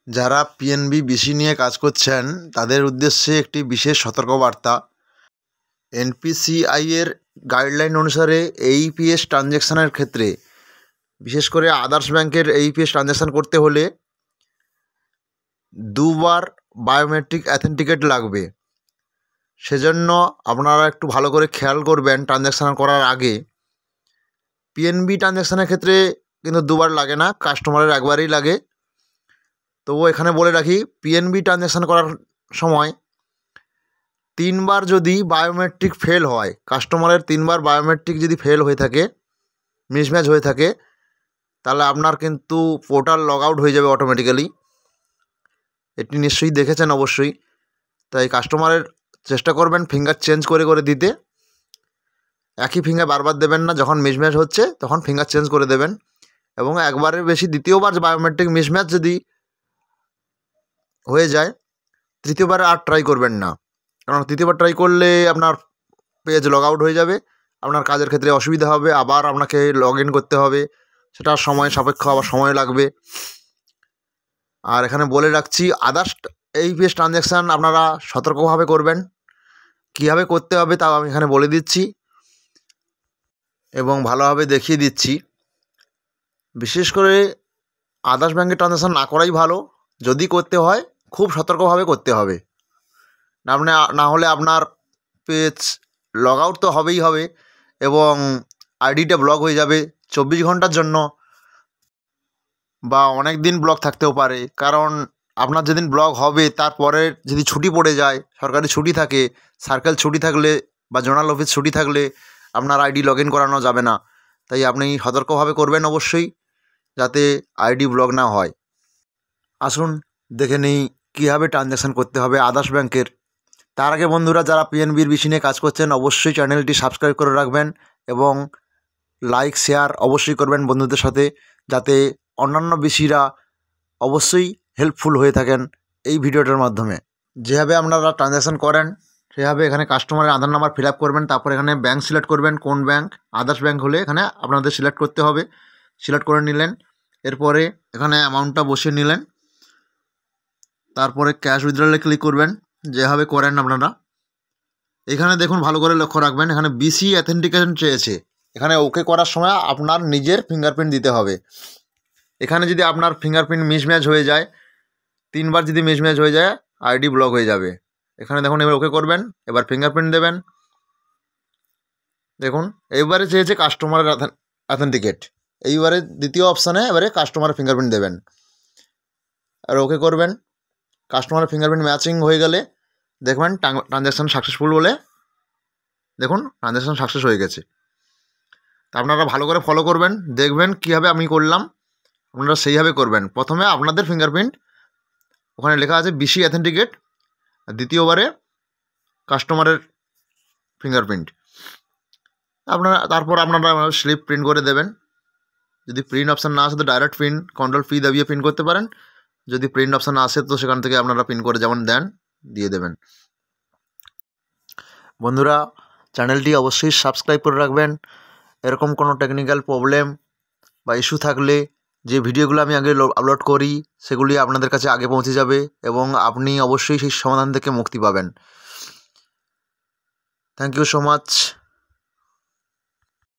যারা PNB BC নিয়ে কাজ করছেন তাদের উদ্দেশ্যে একটি বিশেষ সতর্কবার্তা। এনপিসিআই এর গাইডলাইন অনুসারে এইপিএস ট্রানজ্যাকশানের ক্ষেত্রে, বিশেষ করে আদার্স ব্যাংকের এইপিএস ট্রানজ্যাকশান করতে হলে দুবার বায়োমেট্রিক অ্যাথেন্টিকেট লাগবে। সেজন্য আপনারা একটু ভালো করে খেয়াল করবেন ট্রানজ্যাকশান করার আগে। পিএনবি ট্রানজ্যাকশানের ক্ষেত্রে কিন্তু দুবার লাগে না, কাস্টমারের একবারই লাগে। তবুও এখানে বলে রাখি, পিএনবি ট্রানজ্যাকশান করার সময় 3বার যদি বায়োমেট্রিক ফেল হয়, কাস্টমারের 3বার বায়োমেট্রিক যদি ফেল হয়ে থাকে, মিসম্যাচ হয়ে থাকে, তাহলে আপনার কিন্তু পোর্টাল লগ আউট হয়ে যাবে অটোমেটিক্যালি। এটি নিশ্চয়ই দেখেছেন অবশ্যই। তাই কাস্টমারের চেষ্টা করবেন ফিঙ্গার চেঞ্জ করে করে দিতে। একই ফিঙ্গার বারবার দেবেন না, যখন মিসম্যাচ হচ্ছে তখন ফিঙ্গার চেঞ্জ করে দেবেন। এবং একবারের বেশি দ্বিতীয়বার বায়োমেট্রিক মিসম্যাচ যদি হয়ে যায়, তৃতীয়বার আর ট্রাই করবেন না, কারণ তৃতীয়বার ট্রাই করলে আপনার পেজ লগ আউট হয়ে যাবে, আপনার কাজের ক্ষেত্রে অসুবিধা হবে, আবার আপনাকে লগ ইন করতে হবে, সেটা সময় সাপেক্ষ, আবার সময় লাগবে। আর এখানে বলে রাখছি, আদার্স এইপিএস ট্রানজ্যাকশান আপনারা সতর্কভাবে করবেন। কীভাবে করতে হবে তাও আমি এখানে বলে দিচ্ছি এবং ভালোভাবে দেখিয়ে দিচ্ছি। বিশেষ করে আদার্স ব্যাংকের ট্রানজ্যাকশান না করাই ভালো। যদি করতে হয় খুব সতর্কভাবে করতে হবে, না হলে আপনার পেজ লগ আউট তো হবেই হবে এবং আইডিটা ব্লক হয়ে যাবে 24 ঘন্টার জন্য, বা অনেক দিন ব্লক থাকতেও পারে। কারণ আপনার যেদিন ব্লক হবে তারপরে যদি ছুটি পড়ে যায়, সরকারি ছুটি থাকে, সার্কেল ছুটি থাকলে বা জোনাল অফিস ছুটি থাকলে আপনার আইডি লগ ইন করানো যাবে না। তাই আপনি সতর্কভাবে করবেন অবশ্যই, যাতে আইডি ব্লক না হয়। আসুন দেখে নিই কীভাবে ট্রানজ্যাকশান করতে হবে আদার্স ব্যাংকের। তার আগে বন্ধুরা, যারা পিএনবির বিসি নিয়ে কাজ করছেন অবশ্যই চ্যানেলটি সাবস্ক্রাইব করে রাখবেন এবং লাইক শেয়ার অবশ্যই করবেন বন্ধুদের সাথে, যাতে অন্যান্য বিসিরা অবশ্যই হেল্পফুল হয়ে থাকেন এই ভিডিওটার মাধ্যমে। যেভাবে আপনারা ট্রানজ্যাকশান করেন সেভাবে এখানে কাস্টমারের আধার নাম্বার ফিল আপ করবেন, তারপর এখানে ব্যাংক সিলেক্ট করবেন, কোন ব্যাংক। আদার্স ব্যাংক হলে এখানে আপনাদের সিলেক্ট করতে হবে, সিলেক্ট করে নিলেন। এরপরে এখানে অ্যামাউন্টটা বসিয়ে নিলেন, তারপরে ক্যাশ উইথড্রলে ক্লিক করবেন, যেভাবে করেন আপনারা। এখানে দেখুন, ভালো করে লক্ষ্য রাখবেন, এখানে বিসি অ্যাথেন্টিকেশন চেয়েছে। এখানে ওকে করার সময় আপনার নিজের ফিঙ্গারপ্রিন্ট দিতে হবে। এখানে যদি আপনার ফিঙ্গারপ্রিন্ট মিসম্যাচ হয়ে যায়, 3বার যদি মিসম্যাচ হয়ে যায়, আইডি ব্লক হয়ে যাবে। এখানে দেখুন, এবার ওকে করবেন, এবার ফিঙ্গারপ্রিন্ট দেবেন। দেখুন, এবারে চেয়েছে কাস্টমারের অ্যাথেন্টিকেট, এইবারে দ্বিতীয় অপশানে এবারে কাস্টমারের ফিঙ্গারপ্রিন্ট দেবেন আর ওকে করবেন। কাস্টমারের ফিঙ্গারপ্রিন্ট ম্যাচিং হয়ে গেলে দেখবেন ট্রানজ্যাকশান সাকসেসফুল বলে, দেখুন ট্রানজ্যাকশান সাকসেস হয়ে গেছে। তা আপনারা ভালো করে ফলো করবেন, দেখবেন কীভাবে আমি করলাম, আপনারা সেইভাবে করবেন। প্রথমে আপনাদের ফিঙ্গারপ্রিন্ট, ওখানে লেখা আছে বিসি অ্যাথেন্টিকেট, আর দ্বিতীয়বারে কাস্টমারের ফিঙ্গারপ্রিন্ট। তারপর আপনারা স্লিপ প্রিন্ট করে দেবেন। যদি প্রিন্ট অপশান না আসে তো ডাইরেক্ট প্রিন্ট কন্ট্রোল পি দাবিয়ে প্রিন্ট করতে পারেন। যদি প্রিন্ট অপশান আসে তো সেখান থেকে আপনারা প্রিন্ট করে যেমন দেন দিয়ে দেবেন। বন্ধুরা, চ্যানেলটি অবশ্যই সাবস্ক্রাইব করে রাখবেন। এরকম কোনো টেকনিক্যাল প্রবলেম বা ইস্যু থাকলে যে ভিডিওগুলো আমি আগে আপলোড করি সেগুলি আপনাদের কাছে আগে পৌঁছে যাবে এবং আপনি অবশ্যই সেই সমাধান থেকে মুক্তি পাবেন। Thank you so much.